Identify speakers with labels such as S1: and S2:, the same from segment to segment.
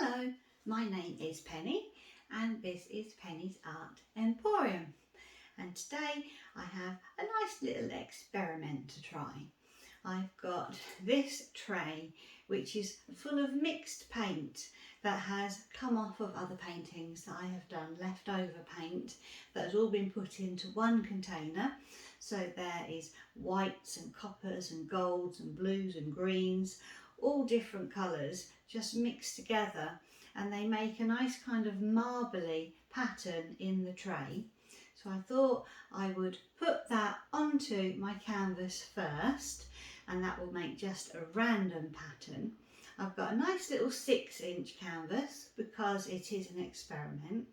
S1: Hello, my name is Penny and this is Penny's Art Emporium, and today I have a nice little experiment to try. I've got this tray which is full of mixed paint that has come off of other paintings that I have done, leftover paint that has all been put into one container. So there is whites and coppers and golds and blues and greens, all different colours just mixed together, and they make a nice kind of marbly pattern in the tray. So I thought I would put that onto my canvas first, and that will make just a random pattern. I've got a nice little 6-inch canvas because it is an experiment.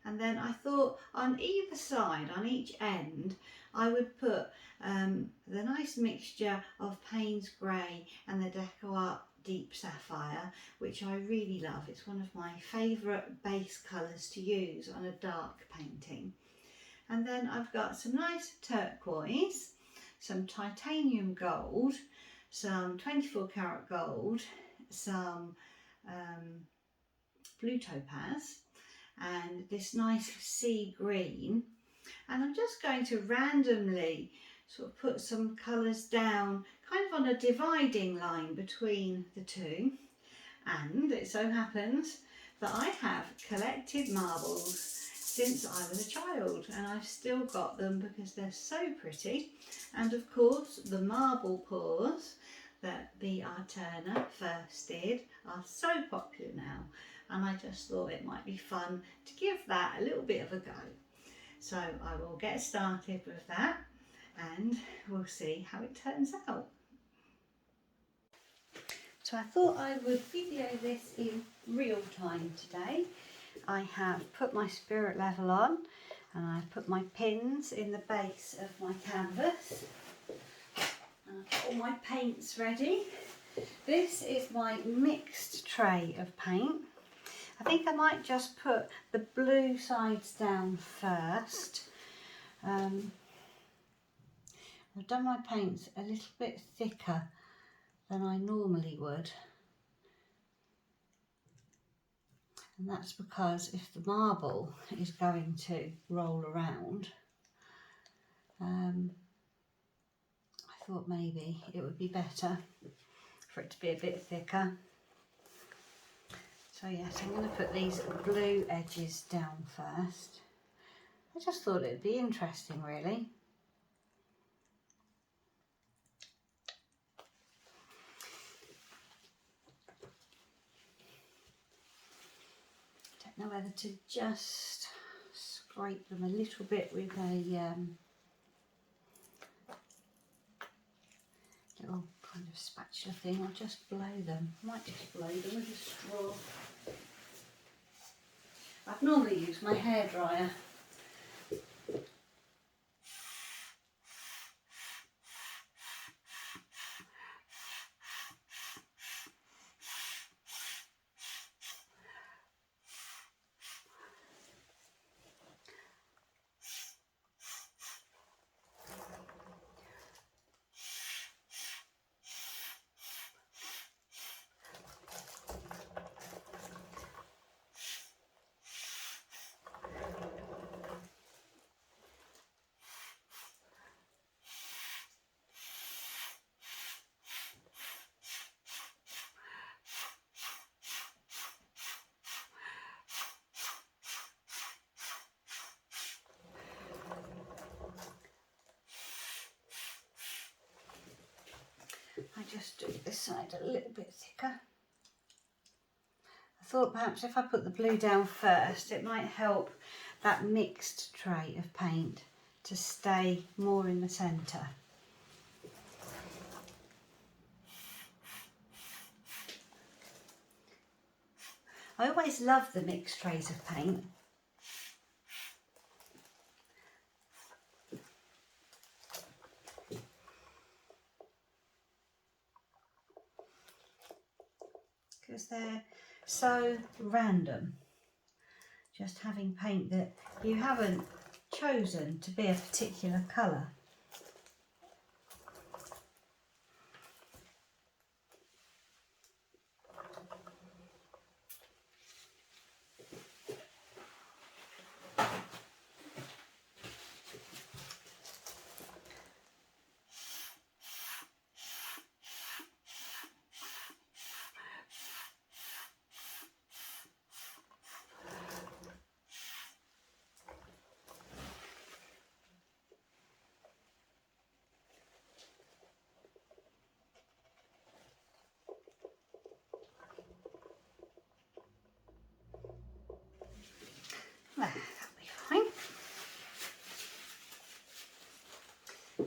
S1: And then I thought on either side, on each end, I would put the nice mixture of Payne's Grey and the Deco Art Deep Sapphire, which I really love. It's one of my favourite base colours to use on a dark painting. And then I've got some nice turquoise, some titanium gold, some 24 karat gold, some blue topaz, and this nice sea green. And I'm just going to randomly sort of put some colours down kind of on a dividing line between the two. And it so happens that I have collected marbles since I was a child, and I've still got them because they're so pretty. And of course the marble pours that B.R. Turner first did are so popular now, and I just thought it might be fun to give that a little bit of a go. So I will get started with that and we'll see how it turns out. So I thought I would video this in real time today. I have put my spirit level on and I've put my pins in the base of my canvas. And I've got all my paints ready. This is my mixed tray of paint. I think I might just put the blue sides down first. I've done my paints a little bit thicker than I normally would. And that's because if the marble is going to roll around, I thought maybe it would be better for it to be a bit thicker. So yes, I'm going to put these blue edges down first. I just thought it would be interesting, really. Don't know whether to just scrape them a little bit with a little kind of spatula thing, or just blow them. I might just blow them with a straw. I've normally used my hairdryer. I just do this side a little bit thicker. I thought perhaps if I put the blue down first, it might help that mixed tray of paint to stay more in the centre. I always love the mixed trays of paint. Because they're so random, just having paint that you haven't chosen to be a particular colour.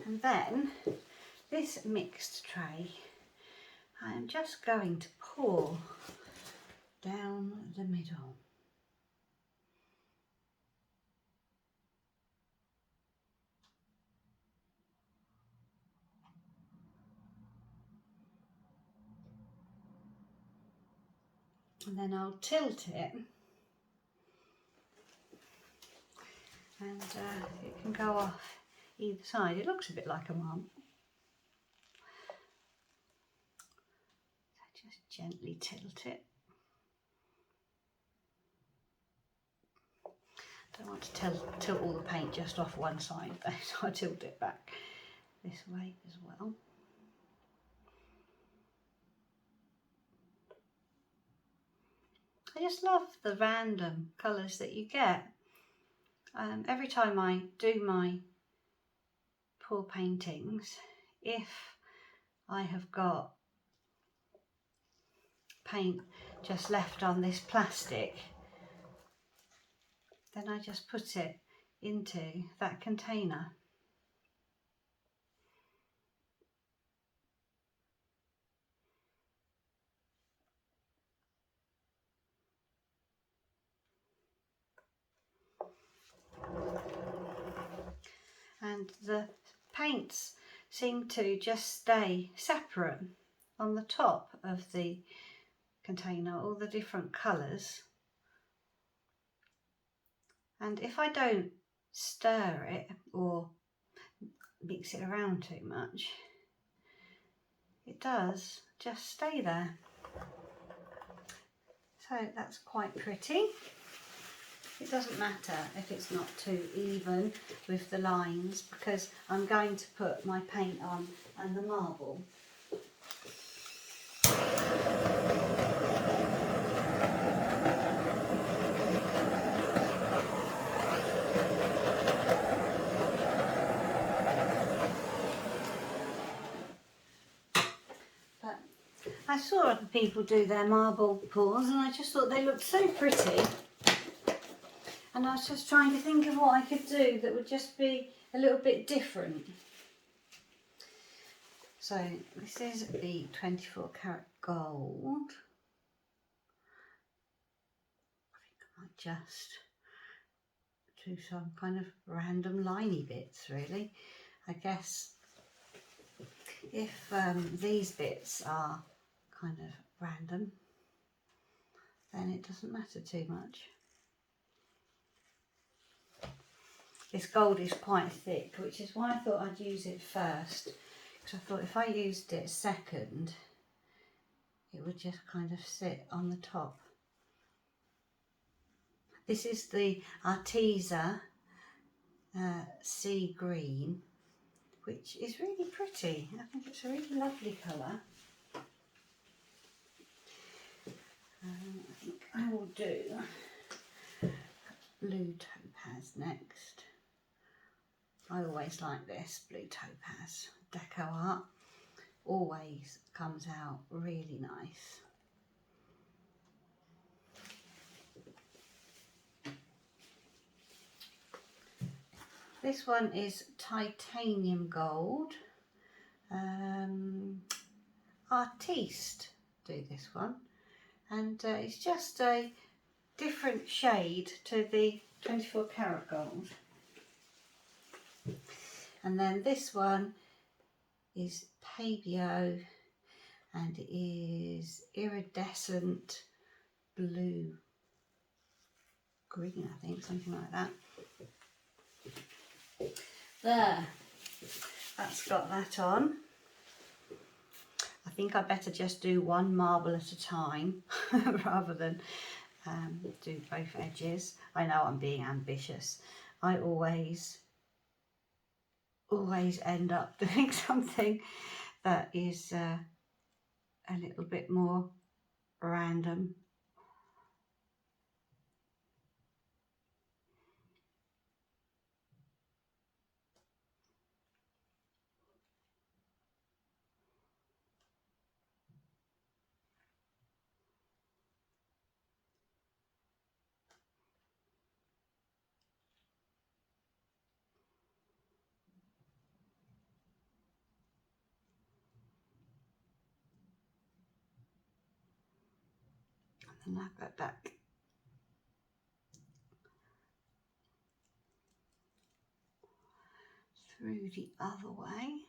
S1: And then this mixed tray, I am just going to pour down the middle. And then I'll tilt it, and it can go off either side. It looks a bit like a marble. So just gently tilt it. Don't want to tilt all the paint just off one side, though, so I tilt it back this way as well. I just love the random colours that you get. Every time I do my pour paintings, if I have got paint just left on this plastic, then I just put it into that container. And the paints seem to just stay separate on the top of the container, all the different colours. And if I don't stir it or mix it around too much, it does just stay there. So that's quite pretty. It doesn't matter if it's not too even with the lines, because I'm going to put my paint on and the marble. But I saw other people do their marble pours and I just thought they looked so pretty. And I was just trying to think of what I could do that would just be a little bit different. So this is the 24 karat gold. I think I might just do some kind of random liney bits, really. I guess if these bits are kind of random, then it doesn't matter too much. This gold is quite thick, which is why I thought I'd use it first, because I thought if I used it second, it would just kind of sit on the top. This is the Arteza sea green, which is really pretty. I think it's a really lovely colour. I think I will do blue topaz next. I always like this blue topaz. Deco art always comes out really nice. This one is titanium gold. Artiste do this one, and it's just a different shade to the 24 karat gold. And then this one is Pabio, and it is iridescent blue green, I think, something like that. There, that's got that on. I think I better just do one marble at a time rather than do both edges. I know I'm being ambitious. I always end up doing something that is a little bit more random. And then I'll go back through the other way.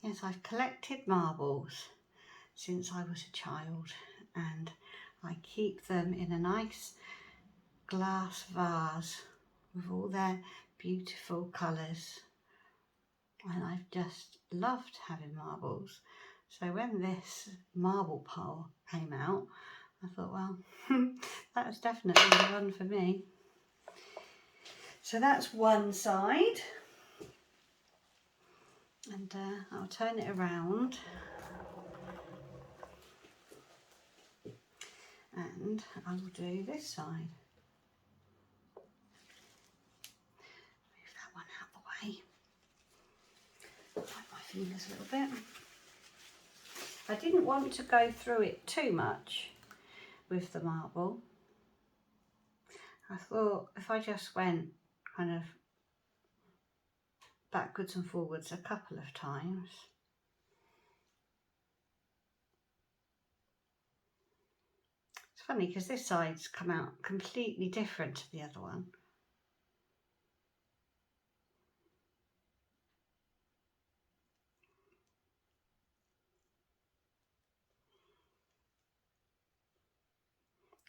S1: Yes, I've collected marbles since I was a child, and I keep them in a nice glass vase with all their beautiful colours, and I've just loved having marbles. So when this marble pile came out, I thought, well, that was definitely the one for me. So that's one side, and I'll turn it around, and I will do this side. Move that one out the way. Wipe my fingers a little bit. I didn't want to go through it too much with the marble. I thought if I just went kind of backwards and forwards a couple of times, it's funny because this side's come out completely different to the other one.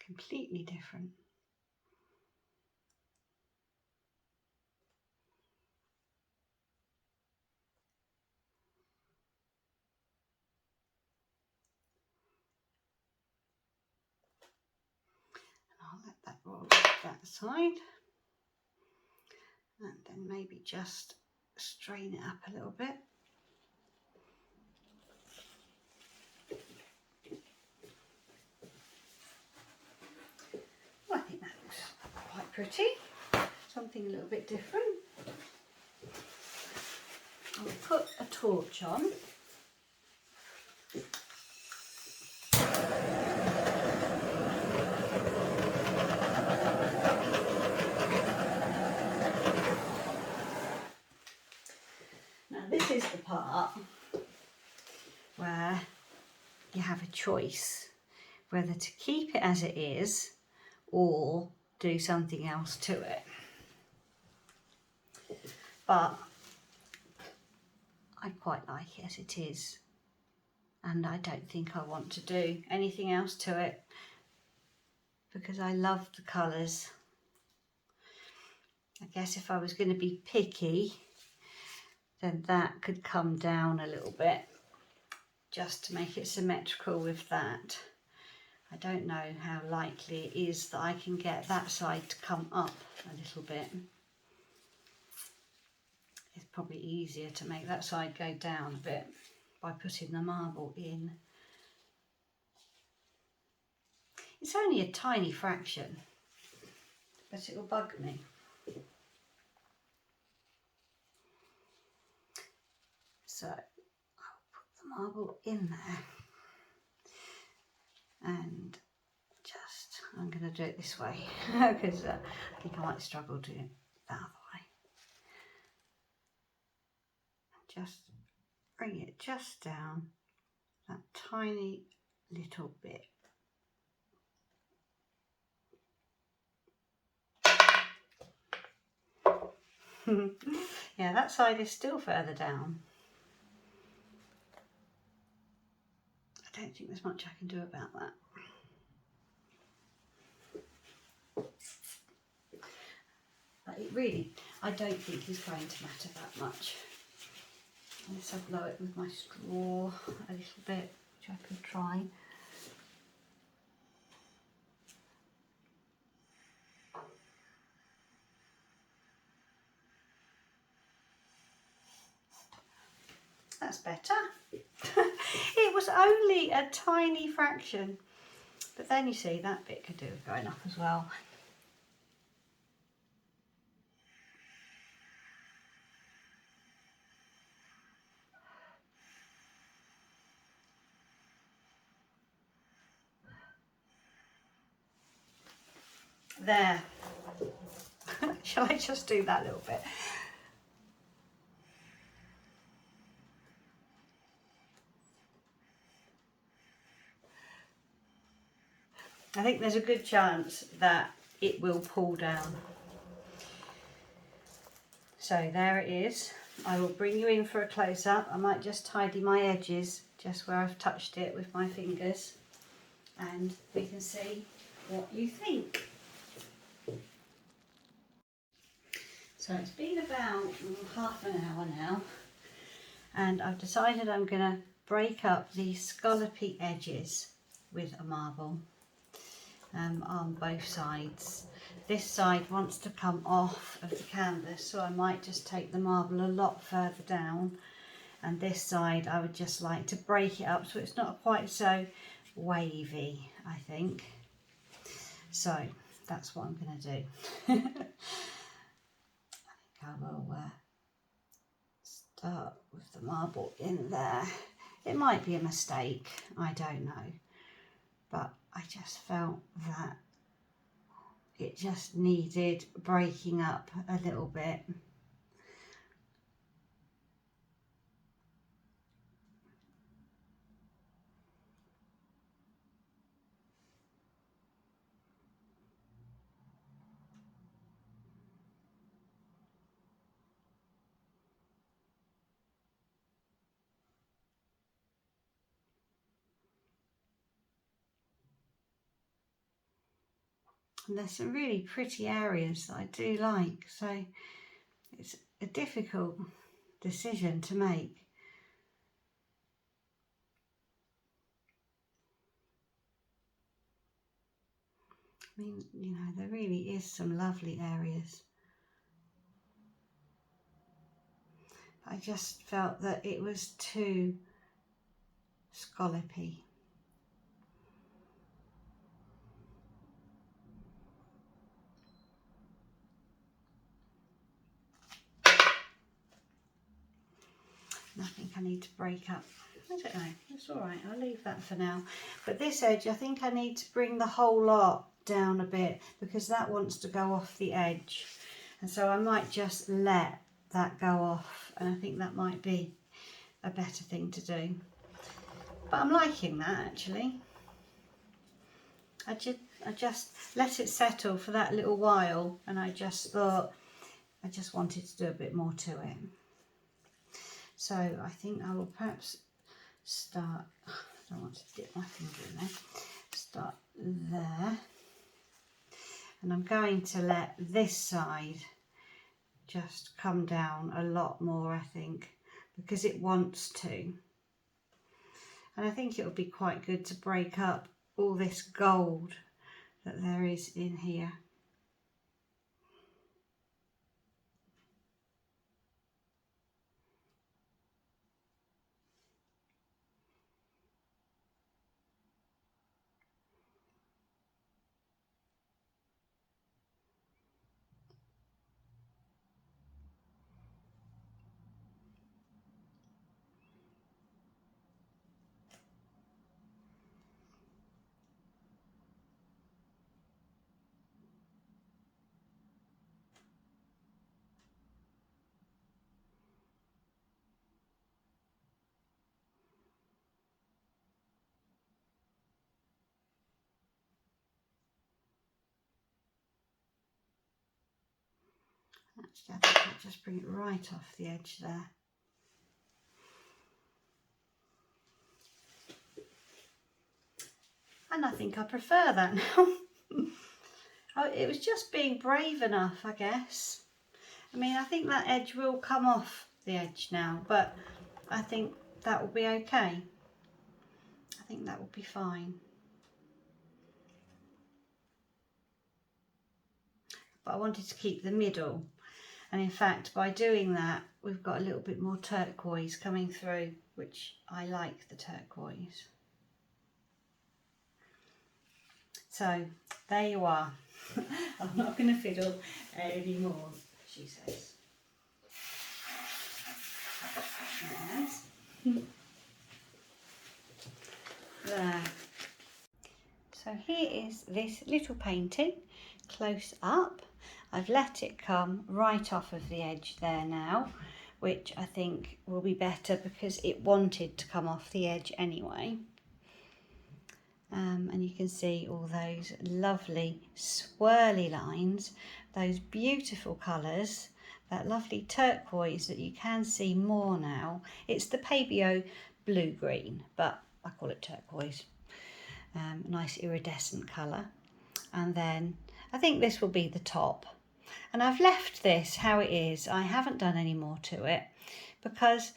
S1: Completely different. And I'll let that roll that side, and then maybe just strain it up a little bit. Well, I think that looks quite pretty. Something a little bit different. I'll put a torch on. Now this is the part where you have a choice whether to keep it as it is or do something else to it. But I quite like it as it is, and I don't think I want to do anything else to it because I love the colours. I guess if I was going to be picky, then that could come down a little bit just to make it symmetrical with that. I don't know how likely it is that I can get that side to come up a little bit. It's probably easier to make that side go down a bit by putting the marble in. It's only a tiny fraction, but it will bug me. So I'll put the marble in there, and just, I'm going to do it this way because I think I might struggle to do it the other way. Just bring it just down that tiny little bit. Yeah, that side is still further down. I don't think there's much I can do about that. But it really, I don't think is going to matter that much. Unless I blow it with my straw a little bit, which I could try. That's better. It was only a tiny fraction, but then you see that bit could do with going up as well. There. Shall I just do that little bit? I think there's a good chance that it will pull down. So there it is. I will bring you in for a close-up. I might just tidy my edges just where I've touched it with my fingers, and we can see what you think. So it's been about half an hour now, and I've decided I'm going to break up these scallopy edges with a marble on both sides. This side wants to come off of the canvas, so I might just take the marble a lot further down, and this side I would just like to break it up so it's not quite so wavy, I think. So that's what I'm going to do. I think I will start with the marble in there. It might be a mistake, I don't know, but I just felt that it just needed breaking up a little bit. And there's some really pretty areas that I do like, so it's a difficult decision to make. I mean, you know, there really is some lovely areas. I just felt that it was too scallopy. I think I need to break up. I don't know, it's all right, I'll leave that for now. But this edge, I think I need to bring the whole lot down a bit because that wants to go off the edge. And so I might just let that go off, and I think that might be a better thing to do. But I'm liking that actually. I just let it settle for that little while, and I just thought I just wanted to do a bit more to it. So I think I will perhaps start, I don't want to dip my finger in there, start there, and I'm going to let this side just come down a lot more, I think, because it wants to. And I think it would be quite good to break up all this gold that there is in here. Actually, I think I'll just bring it right off the edge there. And I think I prefer that now. Oh, it was just being brave enough, I guess. I mean, I think that edge will come off the edge now, but I think that will be okay. I think that will be fine. But I wanted to keep the middle. And in fact, by doing that, we've got a little bit more turquoise coming through, which I like the turquoise. So there you are. I'm not going to fiddle anymore, she says. Yes. There. So here is this little painting, close up. I've let it come right off of the edge there now, which I think will be better because it wanted to come off the edge anyway. And you can see all those lovely swirly lines, those beautiful colours, that lovely turquoise that you can see more now. It's the Pabio blue-green, but I call it turquoise. Nice iridescent colour. And then I think this will be the top. And I've left this how it is. I haven't done any more to it because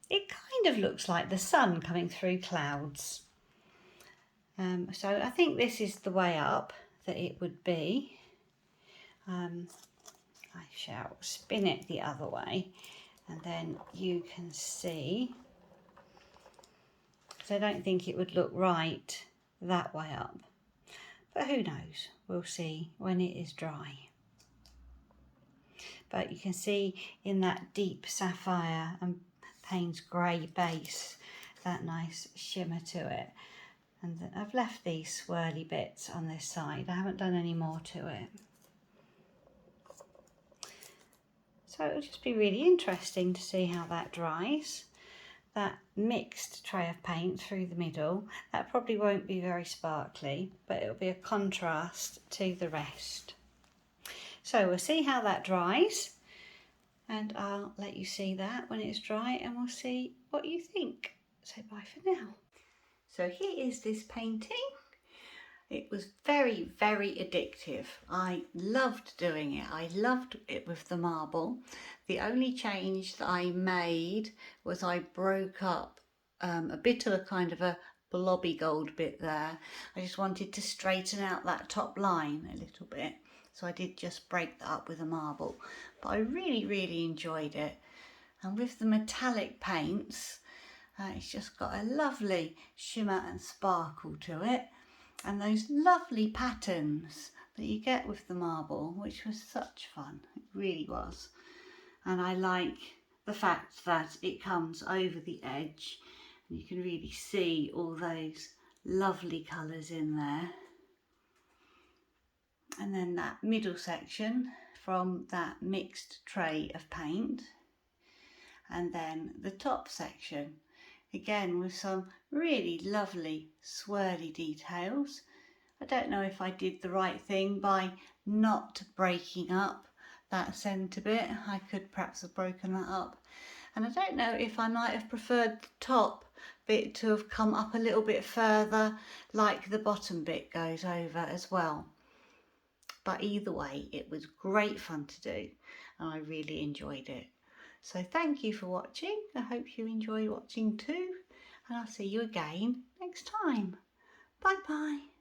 S1: it kind of looks like the sun coming through clouds. So I think this is the way up that it would be. I shall spin it the other way and then you can see. So I don't think it would look right that way up. But who knows? We'll see when it is dry. But you can see in that deep sapphire and Payne's grey base, that nice shimmer to it. And I've left these swirly bits on this side. I haven't done any more to it. So it'll just be really interesting to see how that dries. That mixed tray of paint through the middle, that probably won't be very sparkly, but it'll be a contrast to the rest. So we'll see how that dries, and I'll let you see that when it's dry, and we'll see what you think. So bye for now. So here is this painting. It was very, very addictive. I loved doing it. I loved it with the marble. The only change that I made was I broke up a bit of a kind of a blobby gold bit there. I just wanted to straighten out that top line a little bit. So I did just break that up with a marble. But I really, really enjoyed it. And with the metallic paints, it's just got a lovely shimmer and sparkle to it. And those lovely patterns that you get with the marble, which was such fun. It really was. And I like the fact that it comes over the edge and you can really see all those lovely colours in there. And then that middle section from that mixed tray of paint. And then the top section, again with some really lovely swirly details. I don't know if I did the right thing by not breaking up that centre bit. I could perhaps have broken that up. And I don't know if I might have preferred the top bit to have come up a little bit further, like the bottom bit goes over as well. But either way, it was great fun to do and I really enjoyed it. So thank you for watching. I hope you enjoy watching too. And I'll see you again next time. Bye bye.